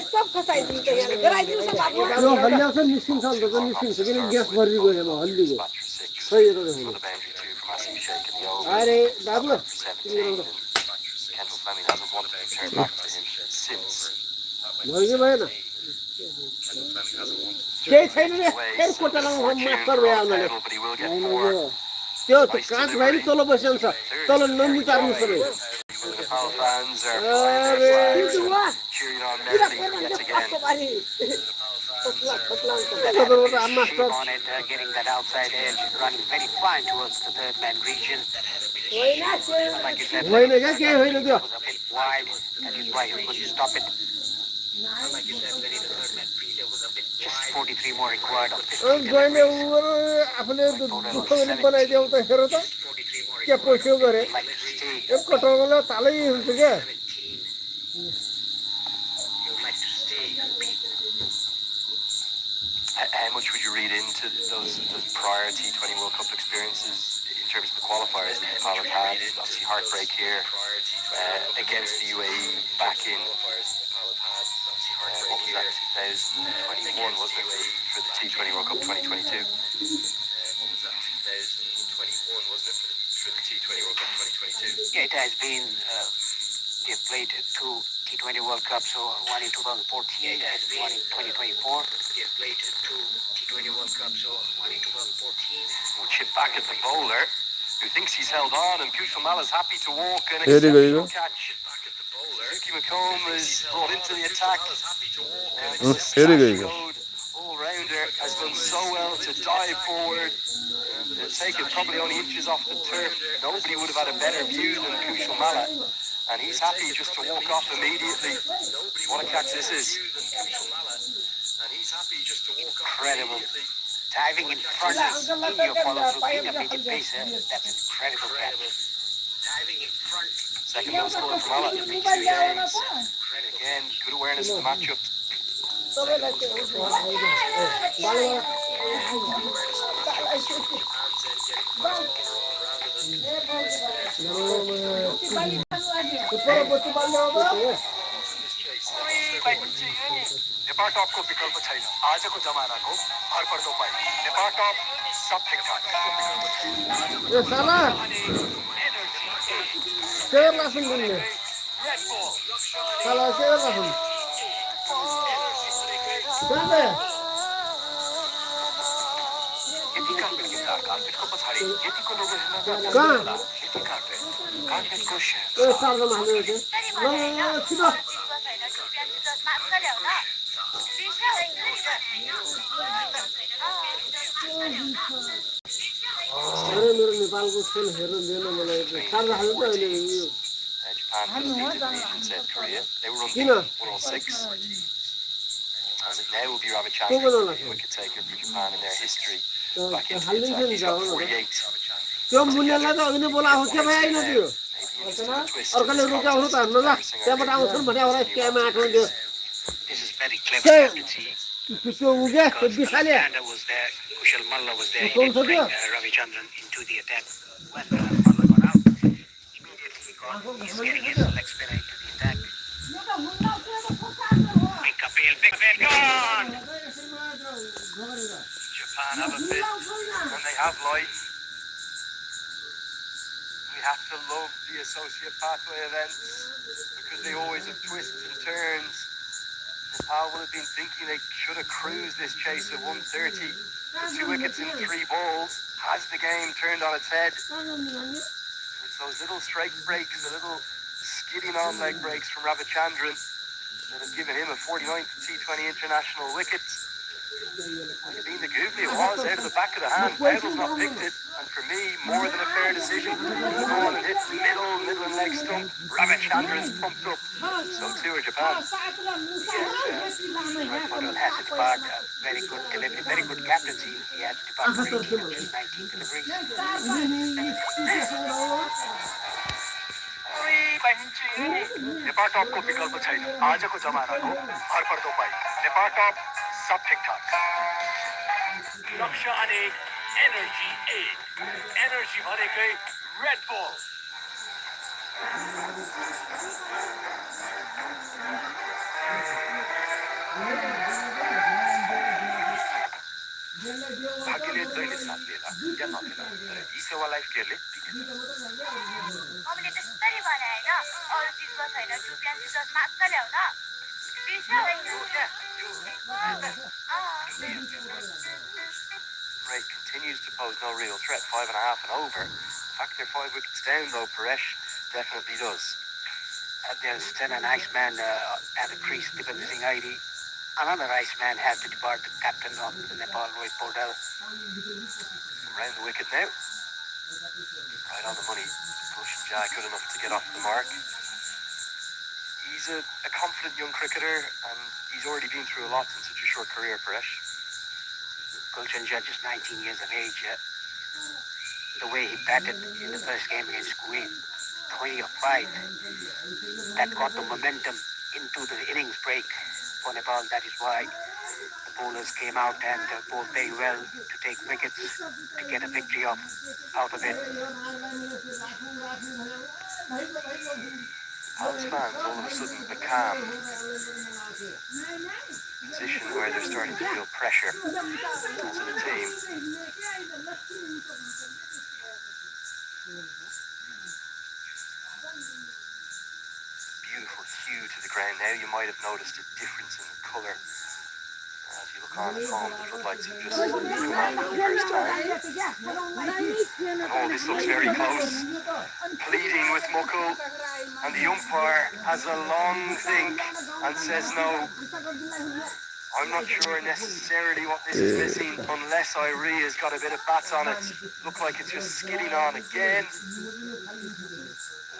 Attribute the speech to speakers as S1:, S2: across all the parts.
S1: सब खसाइदिन्छ यहाँ गराइदिनु छ बाबु
S2: यो हल्ल्याउँछ निस्किन्छ अन्त चाहिँ निस्किन्छ किन ग्यास भरि गयो म हल्लिगयो खै यो त अरे बाबु भयो कि भएन केही छैन नि फेरि कोटालामा मास्टर भयो आउनाले त्यो काँच भाइ नि तल बसिन्छ तल नम्बु चार्नु पर्यो
S3: Getting that outside edge, running very fine towards the third man region. Like you said,
S2: होइन क्या केही होइन त्यो
S3: was a bit wide. That is why he couldn't stop it. Like you said, the third man region was a bit just 43 more required of 50
S2: गएन आफूले दुःख बनाइदेऊ त हेर त के पैसा गरे एक कटाउला तालै हुन्छ क्या
S4: How much would you read into those prior T20 World Cup experiences in terms of the qualifiers that Nepal have had? Obviously heartbreak here against the UAE back in what was that, 2021, wasn't it, for the T20 World Cup 2022?
S3: Yeah, it has been. They've played two T20 World Cups, so one in 2014 and one in 2024. They've played two T20 World Cups, so one in 2014.
S4: We'll chip back at the bowler, who thinks he's held on, and Kushal Mala's happy to walk an
S5: Here you go,
S4: exceptional catch. Ricky McComb is brought into the attack.
S5: Here you go.
S4: All-rounder has done so well to dive forward. Taken probably only inches off the turf. Nobody would have had a better view than Kushal Mala. And he's happy just to walk off immediately. What a catch this is.
S3: Incredible. Diving in front in your follow-through, being a bit pace, that's an incredible catch. Diving in front.
S4: Second middle score for Mala. Again, good awareness of the matchup. Nepal टपको विकल्प छैन आजको जमानाको भरपर्दो पाइ नेपाल टप सब ठिकठाक
S2: ए साला शेर लासुन गुन्ने साला शेर लासुन जाने
S4: यति कार्पेट के कार्पेटको पछाडि यतिको लोगो हेर्न
S2: कहाँ
S4: यति कार्पेटको शेप
S2: ए साला मार्नु छ ल छिटो अरे मेरो नेपालको खेल हेर्न दिएन मलाई सारा हाल्नु त अहिले यो
S4: Japan defeated Korea. They were on
S2: किन
S4: 106. As it now will be Ravichandran, the wicket taker for Japan in their history. Back into the attack, he's got 48.
S2: त्यो मुन्यालाई त अघि नै बोलाएको के भयो होइन त्यो अर्कोले रुकाउनु त हान्न ल त्यहाँबाट आउँछन् भने एउटा क्यामा आएको थियो
S3: This is very clever captaincy.
S2: त्यो उ क्या त्यो बिसाले
S3: Alexander was there, Kushal Malla was there. He did bring Ravichandran into the attack. When Malla got out, immediately he's getting his leg spinner into the attack. Big fail, gone!
S4: Japan have a bit, and they have life. We have to love the associate pathway events because they always have twists and turns. Nepal would have been thinking they should have cruised this chase at 130. With 2 wickets in 3 balls. Has the game turned on its head? It's those little strike breaks, the little skidding on leg breaks from Ravichandran that have given him a 49th T20 international wicket. Being the googly, it was out of the back of the hand. Bowles not picked it, and for me, more than a fair decision. Go on and hit middle and leg stump. Ravichandran's pumped up. So too are Japan.
S3: Right has to depart. Very good delivery, very good captaincy. He has to depart for 19 deliveries.
S4: Nepal टपको विकल्प छैन आजको जमानाको भरपर्दो पाइ नेपाल टप सब ठिकठाक
S6: लक्ष्य अनेक energy 8 energy भनेकै red bull भाग्यले जहिले साथ दिएला या नदिएला तर यी सेवा लाइफ केयरले दिनेछ
S7: मम्मीले त्यसरी भने होइन अरू चिजमा छैन ट्युबियन सिजर्स मात्र ल्याउन
S3: Ray continues to pose no real threat, 5.5 and over. In fact, they're 5 wickets down, though. Paresh definitely does. There's still an Iceman at the crease, Dipan Singh Airi. Another Iceman has to depart, the captain of the Nepal, Rohit Bordel. Round the wicket now. Right on the money. Push and Jai good enough to get off the mark. He's a confident young cricketer, and he's already been through a lot in such a short career, Paresh. Gulshan Judge is 19 years of age. The way he batted in the first game against Kuwait, 20 of 5, that got the momentum into the innings break for Nepal. That is why the bowlers came out and bowled very well to take wickets, to get a victory out of it. Palace fans all of a sudden become position where they're starting to feel pressure to the team. Beautiful hue to the ground now. You might have noticed a difference in the colour. As you look on at home, the floodlights have just come on for the first time. And oh, this looks very close. Pleading with Mukul, and the umpire has a long think and says no. I'm not sure necessarily what this is missing unless Irie has got a bit of bat on it. Look like it's just skidding on again.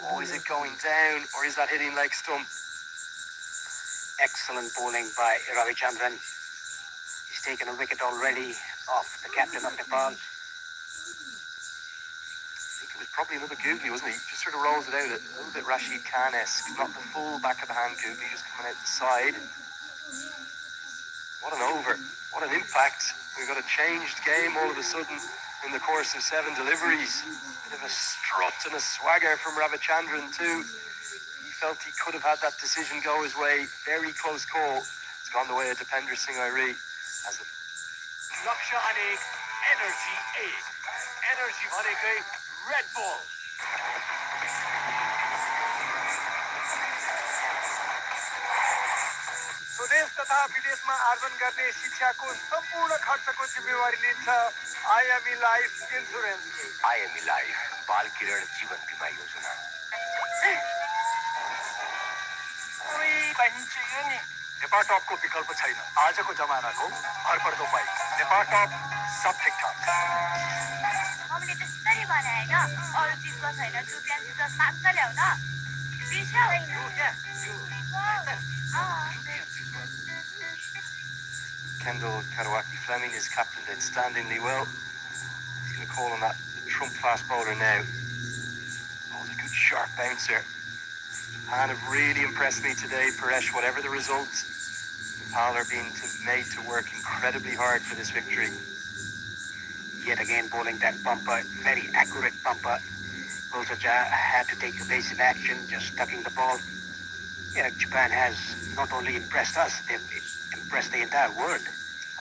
S3: Oh, is it going down or is that hitting leg stump? Excellent bowling by Ravichandran. He's taken a wicket already off the captain of Nepal. I think it was probably another googly, wasn't he? He just sort of rolls it out a little bit Rashid Khan-esque. Not the full back of the hand googly, just coming out the side. What an over. What an impact. We've got a changed game all of a sudden in the course of 7 deliveries. Bit of a strut and a swagger from Ravichandran too. He felt he could have had that decision go his way. Very close call. It's gone the way of Dipender Singh Airi.
S6: लक्ष्य अनेक energy 1 energy भनेकै red बल स्वदेश तथा विदेशमा आर्जन गर्ने शिक्षाको सम्पूर्ण खर्चको जिम्मेवारी लिन्छ IME life insurance
S3: IME life बाल किरण जीवन बीमा योजना
S6: नेपाल टपको विकल्प छैन आजको जमानाको भरपर्दो उपाय नेपाल टप सब ठिकठाक
S7: मम्मीले त्यसरी भने होइन अरू चिजमा छैन ट्युबियन सिजर्स मात्र ल्याउन
S3: Kendall Karawaki Fleming is captained outstandingly well. He's going to call on that Trump fast bowler now. Oh, it's a good sharp bouncer. Japan have really impressed me today, Paresh. Whatever the result, Nepal are being made to work incredibly hard for this victory. Yet again, bowling that bumper, very accurate bumper. Bulsaja had to take evasive action, just ducking the ball. Yeah, Japan has not only impressed us, they've impressed the entire world.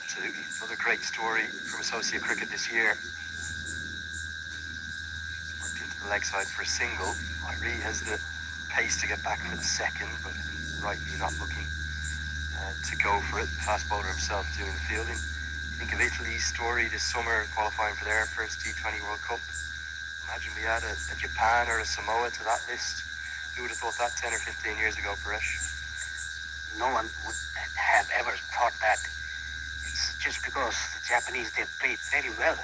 S3: Absolutely. Another great story from associate cricket this year. Worked into the leg side for a single. Irie has the pace to get back for the second, but rightly not looking to go for it. The fast bowler himself doing the fielding. Think of Italy's story this summer, qualifying for their first T20 World Cup. Imagine we add a Japan or a Samoa to that list. Who would have thought that 10 or 15 years ago, Paresh? No one would have ever thought that. It's just because the Japanese, they played very well.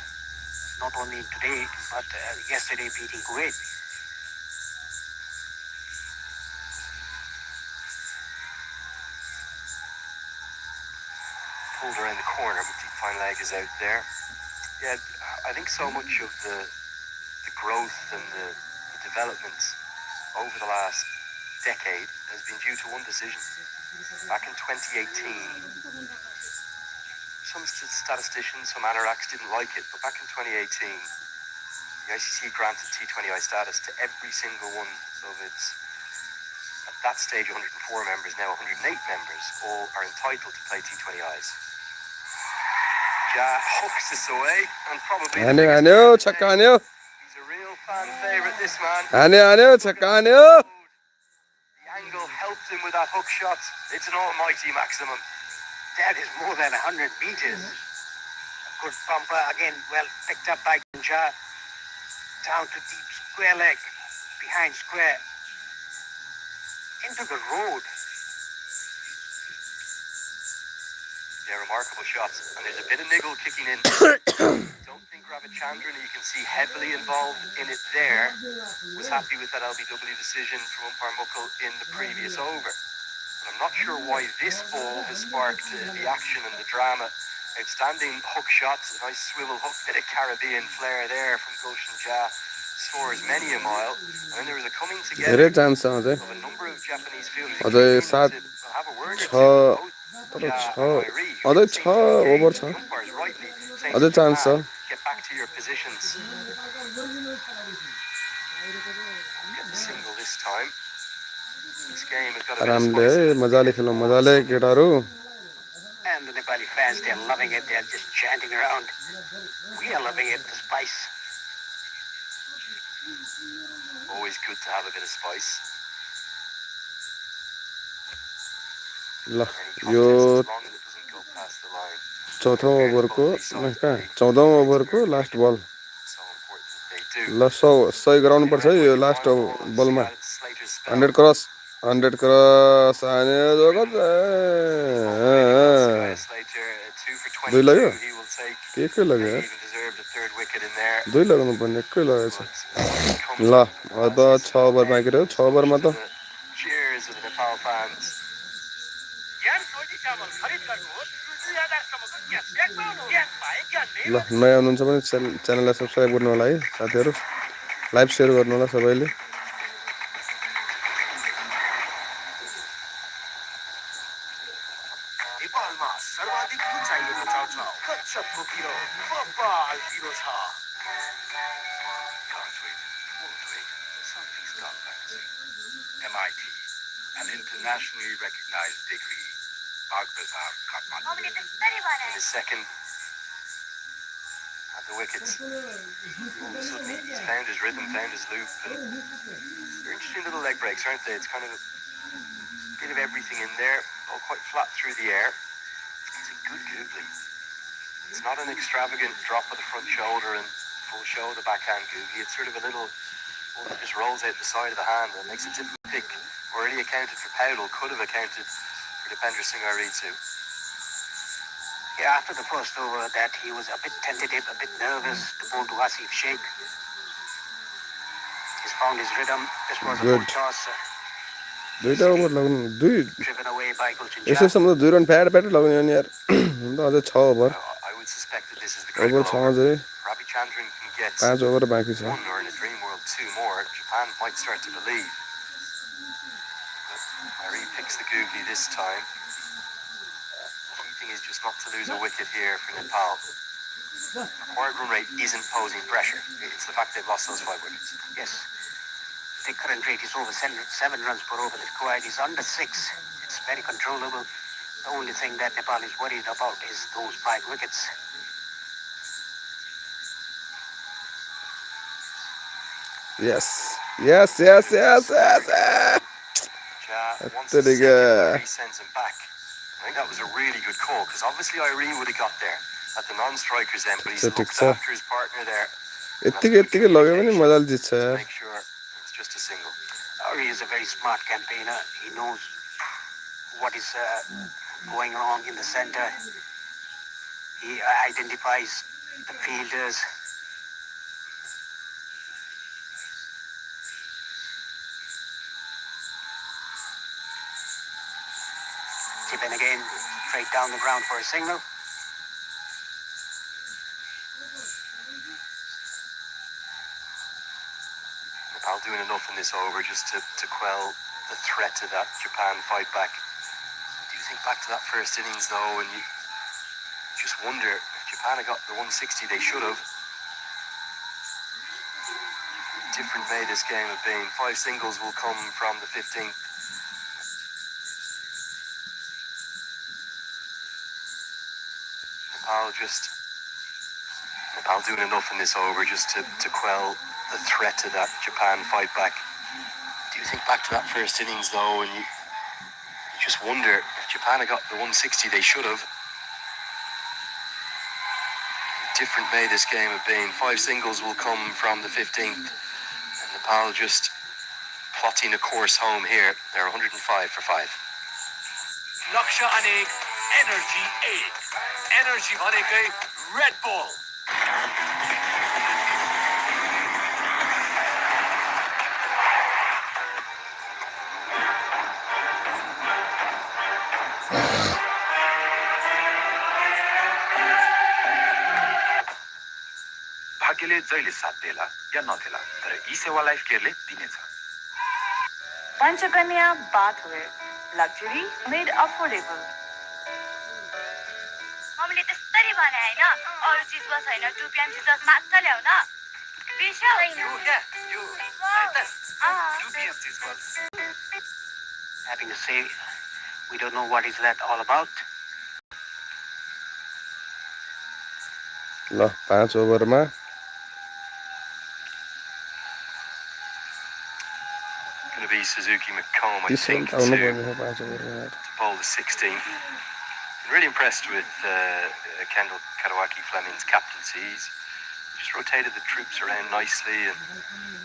S3: Not only today, but yesterday beating Kuwait. Pulled around the corner, but the fine leg is out there. Yeah, I think so much of the growth and the development over the last decade has been due to one decision. Back in 2018, some statisticians, some anoraks didn't like it, but back in 2018, the ICC granted T20I status to every single one of its
S4: At that stage, 104 members, now 108 members, all are entitled to play T20Is. Ja hooks this away, and probably the biggest
S5: हान्यो
S4: player of the
S5: छक्का
S4: day.
S5: हान्यो
S4: He's a real fan favourite, this man.
S5: हान्यो छक्का हान्यो
S4: The angle helped him with that hook shot. It's an almighty maximum.
S3: That is more than 100 meters. A good bumper again, well picked up by Ja. Down to deep square leg, behind square, into the road.
S4: Yeah, remarkable shots. And there's a bit of niggle kicking in. Don't think Ravichandran, you can see heavily involved in it there, was happy with that LBW decision from umpire Muckle in the previous over. And I'm not sure why this ball has sparked the action and the drama. Outstanding hook shots, a nice swivel hook, bit of Caribbean flair there from Goshen Ja. Scores many a mile. And then there was a coming together
S5: धेरै chance छ अझै
S4: of a number of Japanese fielders.
S5: अझै
S4: Said,
S5: 7
S4: "I'll have a word or
S5: 6
S4: two with both
S5: तर
S4: Ja
S5: 6
S4: and Irie, who
S5: अझै
S4: seem
S5: 6
S4: to be engaged.
S5: Over छ
S4: The umpires rightly saying
S5: अझै
S4: to
S5: chance छ
S4: Japan, get back to your positions. Get the single this time. This game has got a bit of
S5: आरामले
S4: spice in it.
S5: मजाले खेलौँ मजाले केटाहरू
S3: And the Nepali fans, they're loving it. They're just chanting around. We are loving it, the spice.
S4: Always good to have a bit of spice.
S5: ल
S4: Any
S5: yo
S4: contest, as long as it doesn't go past the line.
S5: चौथो ओभरको कहाँ 14औं ओभरको last बल
S4: So important that they do.
S5: ल 100 गराउनुपर्छ है यो last बलमा 100 cross हान्यो जगत दुई लाग्यो एकै लाग्यो यार दुई लगाउनु पर्ने एकै लगाएछ ल अब 6 ओभर बाँकी रह्यो 6 ओभरमा त
S4: Cheers of the Nepal fans.
S5: ल नयाँ हुनुहुन्छ भने च्यानललाई सब्स्क्राइब गर्नु होला है साथीहरू लाइभ सेयर गर्नु होला सबैले
S3: नेपालमा सर्वाधिक उचाइएको चाउचाउ कच्चपको पिरो बब्बाल पिरो छ
S6: MIT, an internationally recognized degree. Bagbazar, Kathmandu.
S7: मम्मीले त्यसरी भने
S4: In his second at the wickets. All of a sudden he's found his rhythm, found his loop, and they're interesting little leg breaks, aren't they? It's kind of a bit of everything in there, all quite flat through the air. It's a good googly. It's not an extravagant drop of the front shoulder and full shoulder backhand googly. It's sort of a little one that just rolls out the side of the hand and makes it difficult to pick. Already accounted for Powell, could have accounted for Dipender Singh Irie too.
S3: Yeah, after the first over, that he was a bit tentative, a bit nervous to bowl to Asif Sheikh. He's found his rhythm. This was a
S5: Good.
S3: good toss,
S5: दुईटा over लगाउनु दुई
S3: driven away by Gulchan
S5: Yesso
S3: Jah.
S5: सम्म 2 run pad लगाउने नि यार हुन त अझै 6 over
S4: I would suspect that this is the
S5: over
S4: critical
S5: 6
S4: over.
S5: अझै
S4: Ravichandran can get
S5: 5 ओभर बाँकी छ
S4: one, or in a dream world 2 more. Japan might start to believe. But Irie picks the googly this time. Key thing is just not to lose a wicket here for Nepal. Required run rate isn't posing pressure. It's the fact they've lost those 5 wickets.
S3: Yes. The current rate is over 7 runs per over. The required is under 6. It's very controllable. The only thing that Nepal is worried about is those 5 wickets.
S5: Yes yes yes yes yes
S4: Once
S5: There
S4: the
S5: they go.
S4: second, Irie sends him back. I think that was a really good call because obviously Irie would have got there at the non-strikers end, but he's
S5: So,
S4: looked
S5: sir.
S4: after his partner there.
S5: यतिकै लग्यो भने मजाले जित्छ यार
S4: Make sure it's just a single.
S3: He is a very smart campaigner. He knows what is going wrong in the center. He identifies the fielders. Chip in again, straight down the ground for a single.
S4: Nepal doing enough in this over just to quell the threat of that Japan fight back. Do you think back to that first innings though, and you just wonder if Japan had got the 160 they should have. Different may this game have been. 5 singles will come from the 15th
S5: Nepal doing enough in this over just to quell the threat of that Japan fight back. Do you think back to that first innings though, and you just wonder if Japan had got the 160 they should have, different may this game have been. 5 singles will come from the 15th, and Nepal just plotting a course home here. They're 105 for 5.
S6: लक्ष्य अनेक energy 8 energy भनेकै red bull भाग्यले जहिले साथ देला या नदेला तर ई सेवा life केयरले दिनेछ
S7: Panchakanya bathware luxury made affordable मम्मीले त्यसरी भने हैन अरु चीज बस हैन टुपियाम चीज बस मात्र ल्याउ न बिर्स्यौ
S3: Having a say, we don't know what is that all about.
S5: ल 5 ओभरमा going to be Suzuki McComb, I think, to bowl the 16th. Really impressed with Kendall Kadawaki Fleming's captaincy. He's just rotated the troops around nicely and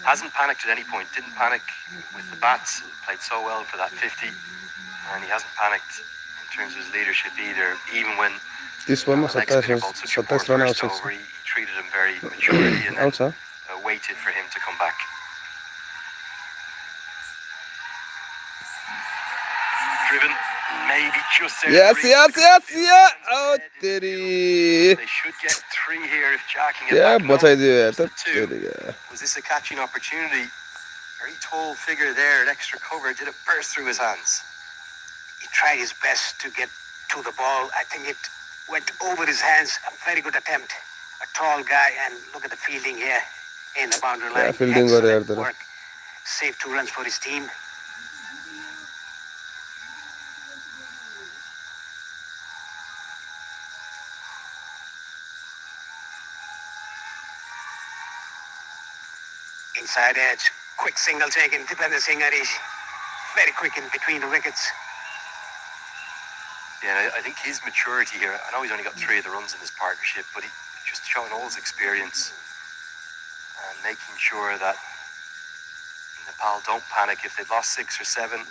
S5: hasn't panicked at any point. Didn't panic with the bats. Played so well for that 50, and he hasn't panicked in terms of his leadership either. Even when this one was
S3: he treated him very maturely and then waited for him to come back. Driven, maybe just there.
S5: Yes. Oh, Diddy.
S3: They should get 3 here if Jack can get back.
S5: But I do.
S3: Was this a catching opportunity? Very tall figure there, an extra cover. Did it burst through his hands? He tried his best to get to the ball. I think it went over his hands. A very good attempt. A tall guy, and look at the fielding here in the boundary line.
S5: Fielding
S3: excellent work. Saved 2 runs for his team. Inside edge, quick single taken. Dipender Singh is very quick in between the wickets. Yeah, I think his maturity here. I know he's only got 3 of the runs in this partnership, but he just showing all his experience and making sure that Nepal don't panic. If they'd lost 6 or 7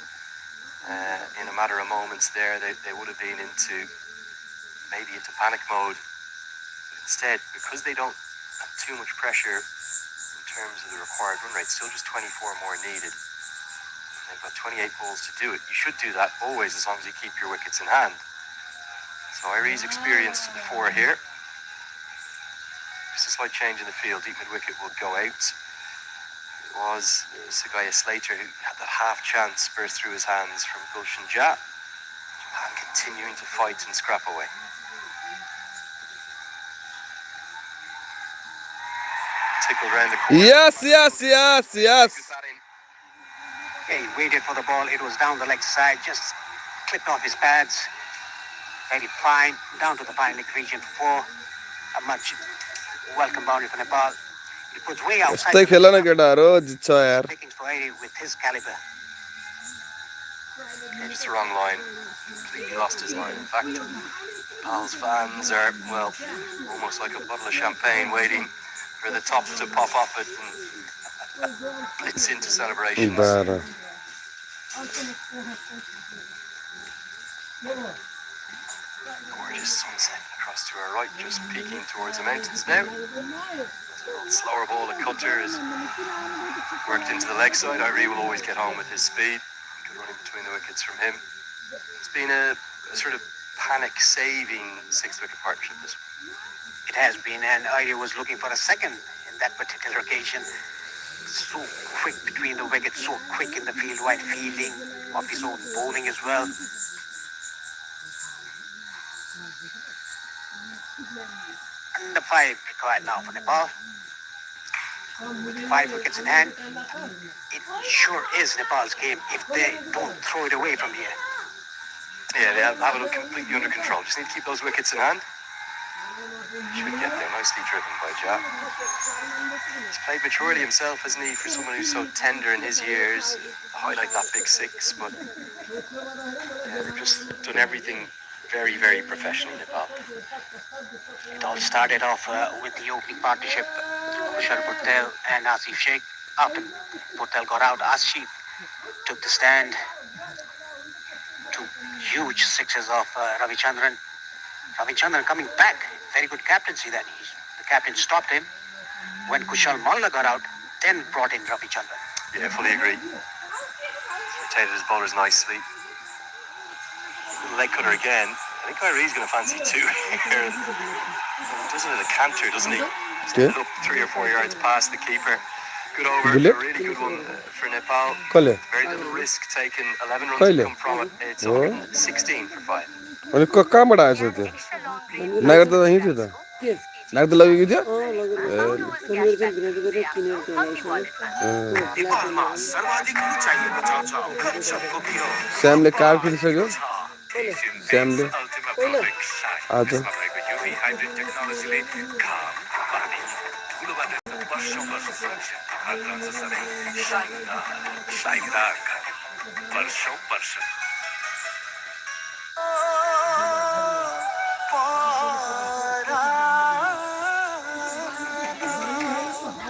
S3: in a matter of moments there, they would have been into panic mode. But instead, because they don't have too much pressure in terms of the required run rate, still just 24 more needed. They've got 28 balls to do it. You should do that always as long as you keep your wickets in hand. So Irie's experience to the fore here. Just a slight change in the field. Deep mid-wicket will go out. It was Sagaya Slater who had that half chance burst through his hands from Gulshan Jha. Japan continuing to fight and scrap away. Tickle round the corner.
S5: Yes.
S3: He waited for the ball. It was down the leg side. Just clipped off his pads. Very fine. Down to the fine leg region 4. A much welcome boundary for Nepal. It puts way outside. Taking for Airy with his caliber. Yeah, just the wrong line. Completely lost his line. In fact, Nepal's fans are, well, almost like a bottle of champagne waiting for the top to pop off it and blitz into celebrations. Gorgeous sunset across to our right, just peeking towards the mountains now. Slower ball at Cutter is worked into the leg side. Irie will always get home with his speed. Good running between the wickets from him. It's been a sort of panic-saving 6th wicket partnership this one. It has been, and Irie was looking for a second in that particular occasion. So quick between the wickets, so quick in the field, wide fielding of his own bowling as well. Under 5 required now for Nepal. With 5 wickets in hand, it sure is Nepal's game if they don't throw it away from here. Yeah, they have it completely under control. Just need to keep those wickets in hand.
S5: Should get there. Nicely driven by Jack. He's played maturely himself, hasn't he? For someone who's so tender in his years, highlight that big six. But yeah, they've just done everything very, very professionally in Nepal.
S3: It all started off with the opening partnership, Kushal Patel and Asif Sheikh. After Patel got out, Asif took the stand. Two huge sixes of Ravichandran. Ravichandran coming back. Very good captaincy then. The captain stopped him. When Kushal Malla got out, then brought in Ravichandran.
S5: Yeah, fully agree. Rotated his bowlers nicely. Leg cutter again. I think Irie's going to fancy two here. Doesn't it a canter, doesn't he?
S2: Yeah.
S5: Up 3 or 4 yards past the keeper. Good over.
S2: Bullet?
S5: A really good one for Nepal.
S2: कहिले
S5: Very little risk taken. 11 runs
S2: Kaile?
S5: have come from it. It's
S2: Oh.
S5: 116 for 5.
S2: अनि कहाँबाट आएछ त्यो
S7: extra long range
S2: नागर त यहीँ थियो त नागर त लगेको थियो
S7: only wallet
S8: नेपालमा सर्वाधिक रुचाइएको चल्छ कञ्चनको घिउ
S2: श्यामले कार किनिसक्यो श्यामले आज
S8: तपाईँको युभी हाइब्रिड टेक्नोलोजीले घाम पानी धुलोबाट वर्षौँ वर्ष सुरक्षित रहन्छ सधैँ शाइनदार घाम वर्षौँ वर्ष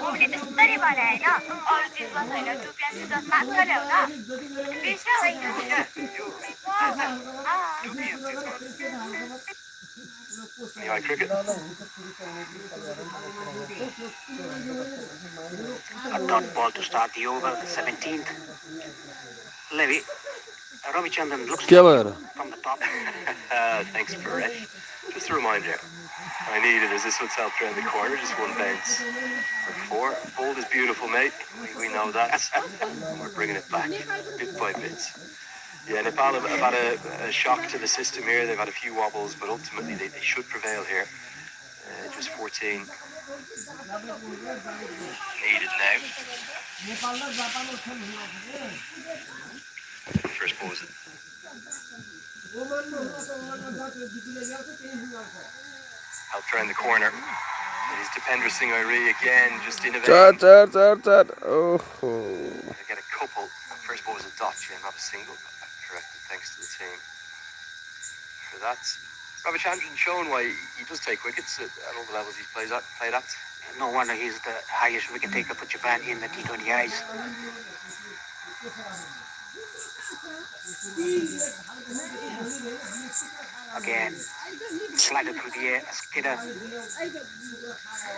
S7: मैले त्यस्तै भने होइन अरू चिजमा छैन टुप्याची जस मात्र ल्याउ न बिर्स्यो होइन
S5: Yeah, cricket.
S3: A dot ball to start the over, the 17th. Levy, Ravichandran looks
S2: के भयो र
S3: from the top.
S5: Thanks, Paresh. Just a reminder. I need it as this one's helped around the corner. Just one bounce. For 4. Bold is beautiful, mate. We know that. We're bringing it back bit by bit. Yeah, Nepal have had a shock to the system here. They've had a few wobbles, but ultimately they should prevail here. Just 14. Needed now. First ball was helped around the corner. It is Dipendra Singh Airi again, just innovating.
S2: चार ओहो
S5: They get a couple. First ball was a dot, Jim, not a single. Corrected, thanks to the team for that. Ravichandran shown why he does take wickets at all the levels he's played at.
S3: No wonder he's the highest wicket taker for Japan in the T20Is. Again, slider through the air, a skidder.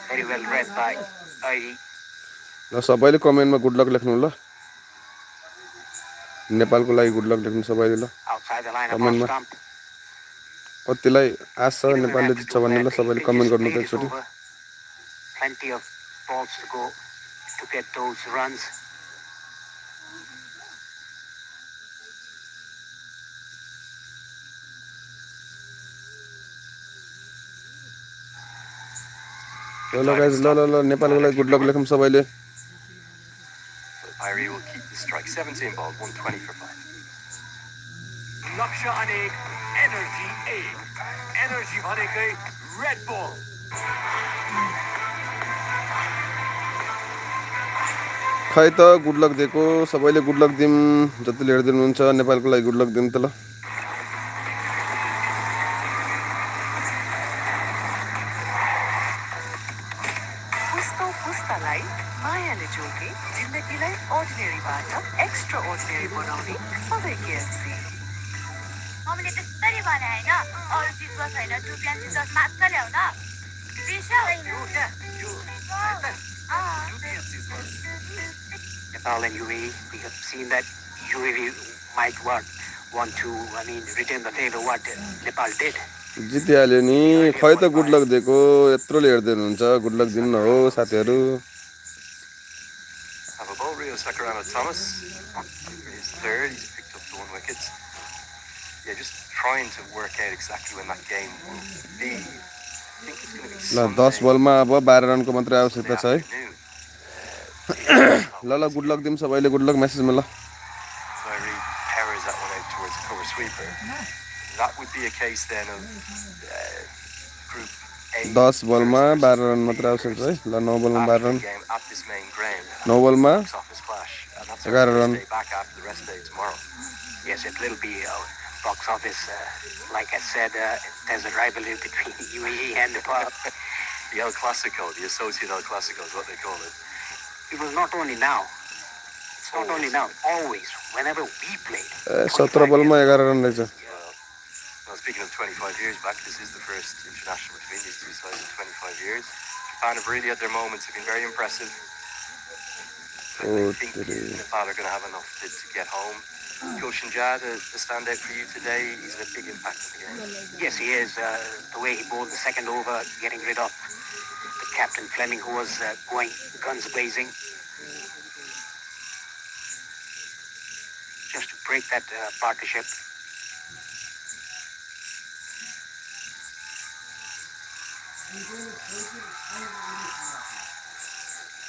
S3: Very well read by Airi.
S2: ल सबैले कमेन्टमा good luck लेख्नु ल नेपालको लागि good luck लेख्नु सबैले ल
S3: Outside the line of
S2: Comment
S3: off
S2: ma.
S3: stump.
S2: कतिलाई आश छ
S3: He doesn't
S2: नेपालले
S3: have to
S2: जित्छ
S3: do
S2: भन्ने ल
S3: that.
S2: सबैले
S3: He
S2: कमेन्ट
S3: just
S2: गर्नु त
S3: played it
S2: एकचोटि
S3: over. Plenty of balls to go to get those runs.
S2: ल गाइस ल नेपालको लागि गुड लक लेखौँ सबैले
S5: Airi will keep the strike. 17 ball, 120 for 5.
S8: लक्ष्य अनेक एनर्जी एक एनर्जी भनेकै रेड बल
S2: खै त गुड लक दिएको सबैले गुड लक दिउँ जतिले हेरिदिनुहुन्छ नेपालको लागि गुड लक दिउँ त ल
S9: पुस्तालाई मायाले जोगे जिन्दगीलाई अर्डिनेरीबाट एक्स्ट्रा अर्डिनेरी बनाउने सधैँ केएफसी
S7: मैले त्यस्तै भने होइन अरू चिजमा छैन टुप्याची जस मात्र ल्याउ न बिर्स्यो होइन
S3: Nepal and UAE, we have seen that UAE might want to, retain the favor what Nepal did.
S2: जितिहाल्यो नि खै त गुड लक दिएको यत्रोले हेर्दै हुनुहुन्छ गुड लक दिनु न हो साथीहरू
S5: Have a ball, Rio Sakurano Thomas. His third, he's picked up the 1 wicket. Yeah, just trying to work out exactly when that game will be. I think it's going to be
S2: ल 10 बलमा अब 12 रनको मात्रै आवश्यकता छ है ल good luck दिउँ सबैले गुड लक मेसेजमा ल
S5: Airi powers that one out towards the cover sweeper. That would be a case then of group 8
S10: 10 बलमा
S5: first
S10: 12
S5: versus
S10: रन मात्र
S5: 8
S10: आवश्यक छ है
S5: first
S10: ल 9 बलमा 12
S5: after
S10: run
S5: the game at this main ground.
S10: 9 बलमा
S5: Box office clash, and that's our
S10: 11
S5: first
S10: run
S5: day back after the rest day tomorrow.
S3: Yes, it will be box office. Like I said, there's a rivalry between UAE and Nepal.
S5: The El Clasico, the Associate El Clasico is what they call it.
S3: It was not only now. It's not only now. Always, whenever we played.
S10: 17 बलमा 11 run रहेछ
S5: Well, speaking of 25 years back, this is the first international between these two sides in 25 years. Japan have really had their moments, have been very impressive. But I think Nepal are going to have enough to get home. Gulshan Jah, the standout for you today, he's had a big impact on the game.
S3: Yes, he is. The way he bowled the second over, getting rid of the captain Fleming, who was going guns blazing. Just to break that partnership.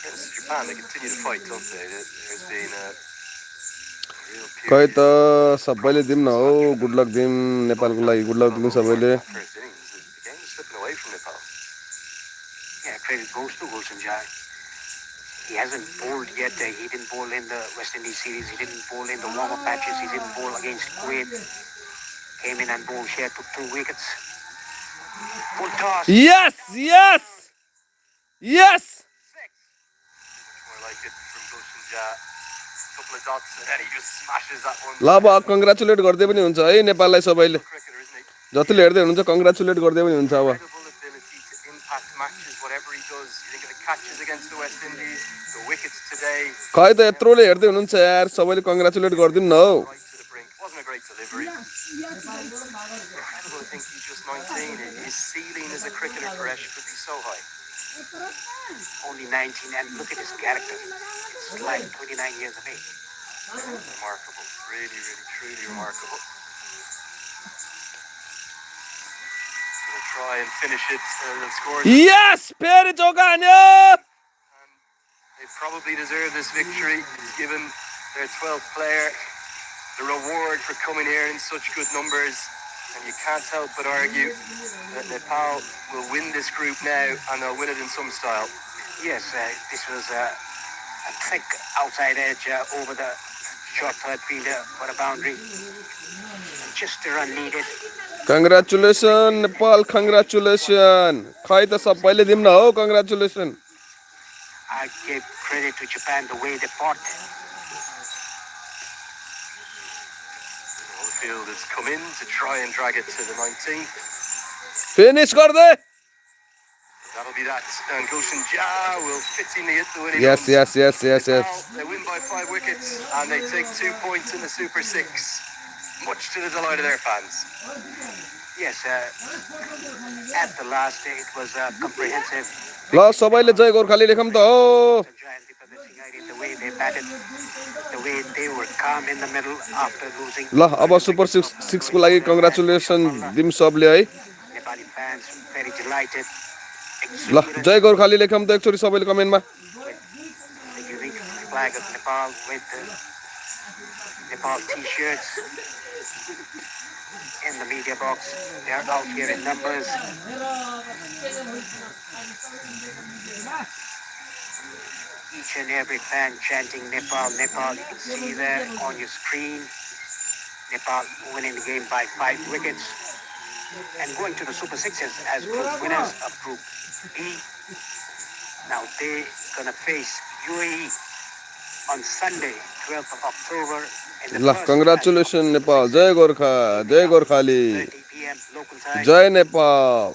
S5: Yes, Japan, they continue to fight, don't they? There's been a real
S10: खै
S5: period
S10: त सबैले दिउँ न हो good luck दिउँ नेपालको लागि good luck दिउँ सबैले
S5: first innings. The game was slipping away from Nepal.
S3: Yeah, credit goes to Gulshan Jah. He hasn't bowled yet. He didn't bowl in the West Indies series. He didn't bowl in the warm-up matches. He didn't bowl against Kuwait. Came in and bowled here, took 2 wickets. Full toss.
S10: Yes, yes, yes.
S5: More like it from Gulshan Jah. Couple of dots and then he just smashes that one.
S10: ल अब congratulate गर्दै पनि हुन्छ है नेपाललाई सबैले
S5: Cricketer, isn't he?
S10: जतिले हेर्दै हुनुहुन्छ कङ्ग्रेचुलेट गर्दै पनि हुन्छ अब
S5: Incredible ability to impact matches, whatever he does. You think of the catches against the West Indies, the wickets today.
S10: खै त यत्रोले हेर्दै हुनुहुन्छ यार सबैले कङ्ग्रेचुलेट गरिदिउँ न हौ
S5: Right to the brink. Wasn't a great delivery. Incredible, I think he's just 19. His ceiling as a cricketer, Paresh, could be so high.
S3: Only 19, and look at his character. It's like 29 years of age.
S5: Remarkable. Really, really, truly remarkable. Gonna try and finish it. The scores.
S10: Yes फेरि चौका हान्यो
S5: They probably deserve this victory. It's given their 12th player the reward for coming here in such good numbers. And you can't help but argue that Nepal will win this group now, and they'll win it in some style.
S3: Yes, this was a thick outside edge over the short third fielder for a boundary. Just a run needed.
S10: Congratulation Nepal congratulation खै त सबैले दिउँ न हो congratulation
S3: I give credit to Japan the way they fought.
S5: The field has come in to try and drag it to the 19th.
S10: Finish गर्दै
S5: That'll be that. And Gulshan Jah will fittingly hit the winning
S10: yes
S5: runs.
S10: Yes yes yes yes
S5: Nepal, they win by 5 wickets and they take 2 points in the Super 6. Much to the delight of their fans.
S3: Yes, at the last it was comprehensive.
S10: ल सबैले जय गोर्खाली लेखौँ त हो
S3: The way they batted, the way they were calm in the middle after losing.
S10: ल अब super 6 को लागि congratulation दिउँ सबले है
S3: Nepali fans very delighted.
S10: ल जय गोर्खाली लेखौँ त एकचोटि सबैले कमेन्टमा
S3: The unique flag of Nepal with the Nepal t-shirts in the media box. They are out here in numbers. Each and every fan chanting Nepal, Nepal. You can see there on your screen. Nepal winning the game by 5 wickets and going to the Super Sixes as group winners of Group B. Now they're gonna face UAE on Sunday, 12th of October. In the
S10: ल
S3: first
S10: congratulation Nepal जय गोर्खा जय Gorkhali
S3: 30 p.m. local time.
S10: जय Nepal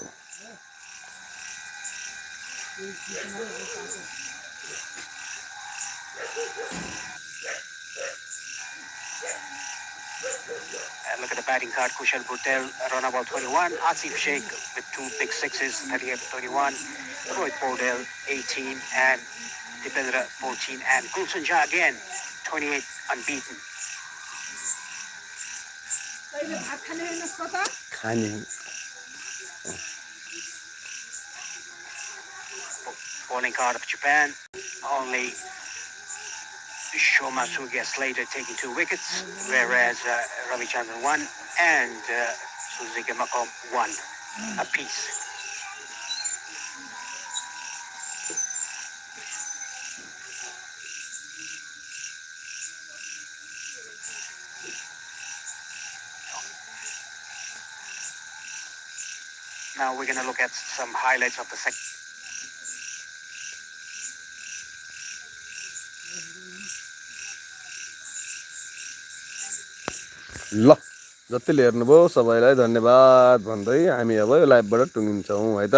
S3: And look at the batting card. Kushal Bhutel, run about 21. Asif Sheikh with 2 big sixes, 38-21. Rohit Paudel, 18. And Dipendra, 14. And Gulshan Jah again, 28 unbeaten.
S10: खाने
S3: Bowling card of Japan, only Shoma Sugia Slater taking 2 wickets, whereas Ravichandran 1 and Suzuki Makom 1 apiece. Now we're going to look at some highlights of the second.
S10: ल जतिले हेर्नुभयो सबैलाई धन्यवाद भन्दै हामी अब यो लाइभबाट टुङ्गिन्छौँ है त।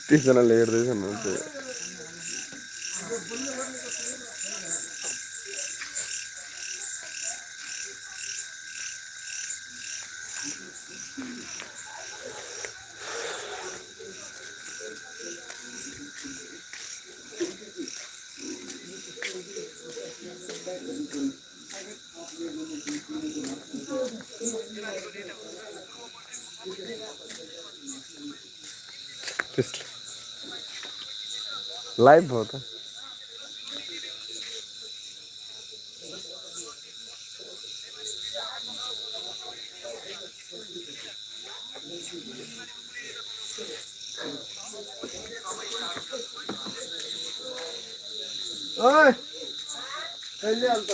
S10: तीसजनाले हेर्दैछन् लाइभ हो त।
S2: ओए कहिले हाल्छ